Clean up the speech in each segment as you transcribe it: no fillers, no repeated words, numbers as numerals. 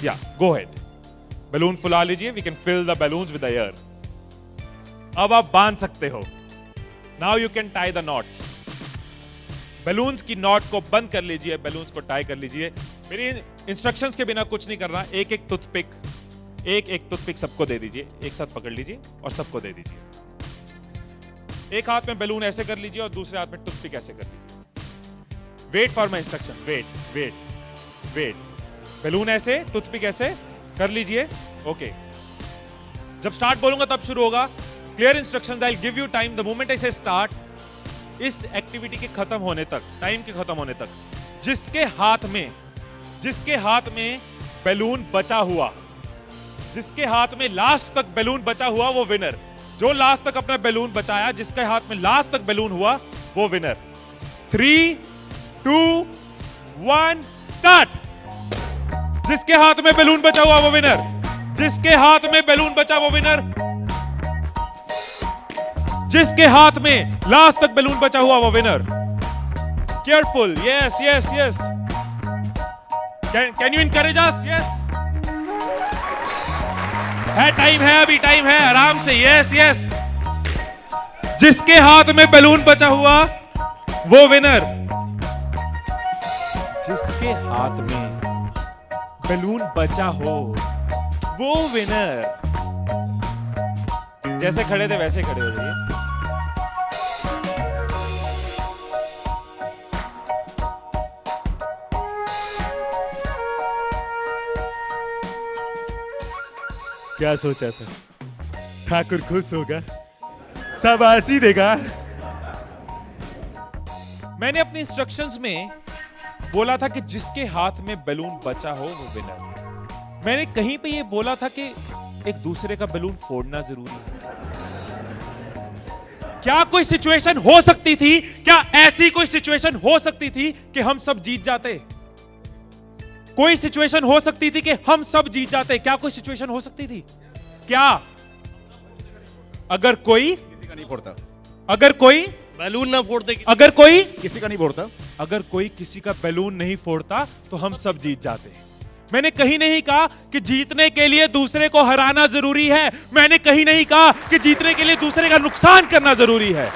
या गो head, balloon फुला लीजिए, we can fill the balloons with air. अब आप बांध सकते हो। Now you can tie the knots. Balloons की नॉट को बंद कर लीजिए, बैलून्स को टाई कर लीजिए। मेरी इंस्ट्रक्शंस के बिना कुछ नहीं करना। एक एक टूथपिक सबको दे दीजिए, एक साथ पकड़ लीजिए और सबको दे दीजिए। एक हाथ में बैलून ऐसे कर लीजिए और दूसरे हाथ में टूथपिक ऐसे कर लीजिए। Wait for my instructions, wait wait wait. Balloon ऐसे, टूथपिक ऐसे कर लीजिए। ओके, जब स्टार्ट बोलूंगा तब शुरू होगा। Clear instructions, I will give you time the moment I से स्टार्ट। इस एक्टिविटी के खत्म होने तक, टाइम के खत्म होने तक, जिसके हाथ में बैलून बचा हुआ, जिसके हाथ में लास्ट तक बैलून बचा हुआ, वो विनर। जो लास्ट तक अपना बैलून बचाया, जिसके हाथ में लास्ट तक बैलून हुआ, वो विनर। 3, 2, 1 स्टार्ट। जिसके हाथ में बैलून बचा हुआ वो विनर, जिसके हाथ में बैलून बचा वो विनर, जिसके हाथ में लास्ट तक बैलून बचा हुआ वो winner. Careful, yes yes yes. Can you encourage us? Yes, है टाइम है, अभी टाइम है, आराम से। Yes yes. जिसके हाथ में बैलून बचा हुआ वो विनर, जिसके हाथ में बैलून बचा हो वो विनर। जैसे खड़े थे वैसे खड़े हो जाइए। क्या सोचा था? ठाकुर खुश होगा, शाबाशी देगा। मैंने अपने इंस्ट्रक्शंस में बोला था कि जिसके हाथ में बैलून बचा हो वो विनर। मैंने कहीं पे ये बोला था कि एक दूसरे का बैलून फोड़ना जरूरी है। क्या कोई सिचुएशन हो सकती थी, क्या ऐसी कोई सिचुएशन हो सकती थी कि हम सब जीत जाते? कोई सिचुएशन हो सकती थी कि हम सब जीत जाते? क्या कोई सिचुएशन हो सकती थी? क्या? अगर कोई किसी का नहीं फोड़ता, अगर कोई बैलून ना फोड़ते, अगर कोई किसी का नहीं फोड़ता, अगर कोई किसी का बैलून नहीं फोड़ता तो हम सब जीत जाते। मैंने कहीं नहीं कहा कि जीतने के लिए दूसरे को हराना जरूरी है। मैंने कहीं नहीं कहा कि जीतने के लिए दूसरे का नुकसान करना जरूरी है।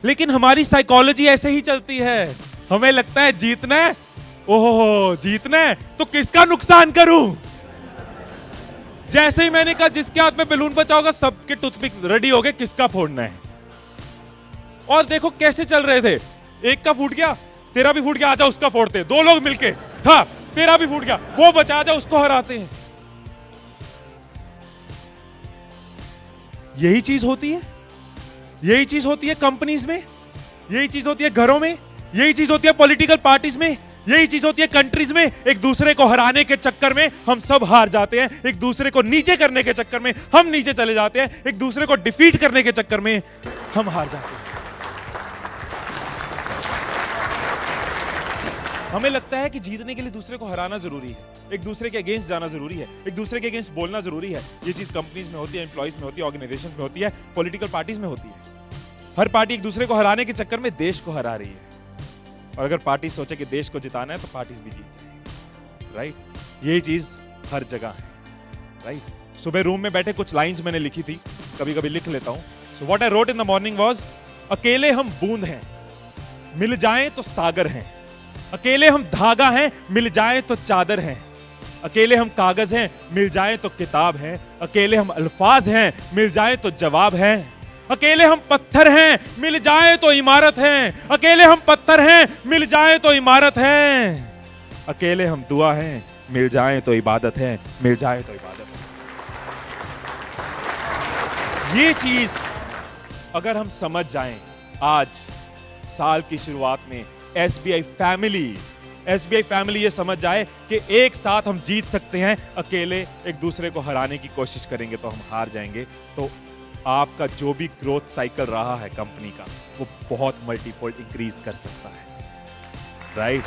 लेकिन हमारी साइकोलॉजी ऐसे ही चलती है। हमें लगता है जीतना है, ओहो जीतना है तो किसका नुकसान करूं। जैसे ही मैंने कहा जिसके हाथ में बैलून बचा होगा, सबके टूथपिक रेडी हो गए, किसका फोड़ना है। और देखो कैसे चल रहे थे। एक का फूट गया, तेरा भी फूट गया, आजा उसका फोड़ते। दो लोग मिलके, हाँ तेरा भी फूट गया, वो बचा, आजा उसको हराते हैं। यही चीज होती है, यही चीज होती है कंपनीज में, यही चीज होती है घरों में, यही चीज होती है पॉलिटिकल पार्टीज में, यही चीज होती है कंट्रीज में। एक दूसरे को हराने के चक्कर में हम सब हार जाते हैं। एक दूसरे को नीचे करने के चक्कर में हम नीचे चले जाते हैं। एक दूसरे को डिफीट करने के चक्कर में हम हार जाते हैं। हमें लगता है कि जीतने के लिए दूसरे को हराना जरूरी है, एक दूसरे के अगेंस्ट जाना जरूरी है, एक दूसरे के अगेंस्ट बोलना जरूरी है। ये चीज कंपनीज में होती है, एम्प्लॉइज में होती है, ऑर्गेनाइजेशंस में होती है, पॉलिटिकल पार्टीज में होती है। हर पार्टी एक दूसरे को हराने के चक्कर में देश को हरा रही है। और अगर पार्टी सोचे कि देश को जिताना है तो पार्टीज भी जीत जाएंगी, राइट। यही चीज हर जगह है, राइट। सुबह रूम में बैठे कुछ लाइंस मैंने लिखी थी, कभी कभी लिख लेता हूं। So what I wrote in the morning was, अकेले हम बूंद हैं, मिल जाएं तो सागर हैं। अकेले हम धागा हैं, मिल जाएं तो चादर हैं। अकेले हम कागज हैं, मिल जाएं तो किताब हैं। अकेले हम अल्फाज हैं, मिल जाएं तो जवाब हैं। अकेले हम पत्थर हैं, मिल जाएं तो इमारत हैं। अकेले हम पत्थर हैं, मिल जाएं तो इमारत हैं। अकेले हम दुआ हैं, मिल जाएं तो इबादत है, मिल जाएं तो इबादत है। ये चीज अगर हम समझ जाएं आज साल की शुरुआत में, एसबीआई फैमिली ये समझ जाए कि एक साथ हम जीत सकते हैं, अकेले एक दूसरे को हराने की कोशिश करेंगे तो हम हार जाएंगे। तो आपका जो भी ग्रोथ साइकिल रहा है कंपनी का, वो बहुत मल्टीफोल्ड इंक्रीज कर सकता है, राइट।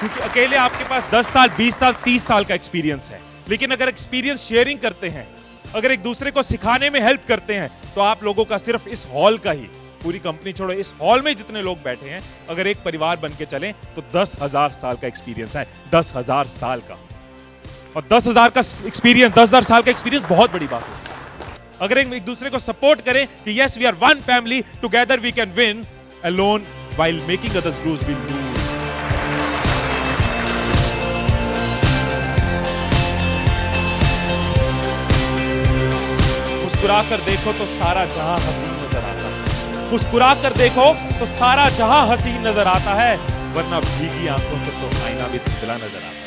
क्योंकि अकेले आपके पास 10 साल, 20 साल, 30 साल का एक्सपीरियंस है, लेकिन अगर एक्सपीरियंस शेयरिंग करते हैं, अगर एक दूसरे को सिखाने में हेल्प करते हैं, तो आप लोगों का सिर्फ इस हॉल का ही पूरी कंपनी छोड़ो, इस हॉल में जितने लोग बैठे हैं, अगर एक परिवार बन के चलें तो 10,000 साल का एक्सपीरियंस है, 10,000 साल का। और 10,000 का एक्सपीरियंस, 10,000 साल का एक्सपीरियंस बहुत बड़ी बात है। अगर एक दूसरे को सपोर्ट करें कि yes we are one family, together we can win, alone while making others lose will lose. मुस्कुरा कर देखो तो सारा जहां हसीन नजर आता है, मुस्कुरा कर देखो तो सारा जहां हसीन नजर आता है, वरना भीगी आंखों से तो आईना भी धुंधला नजर आता है।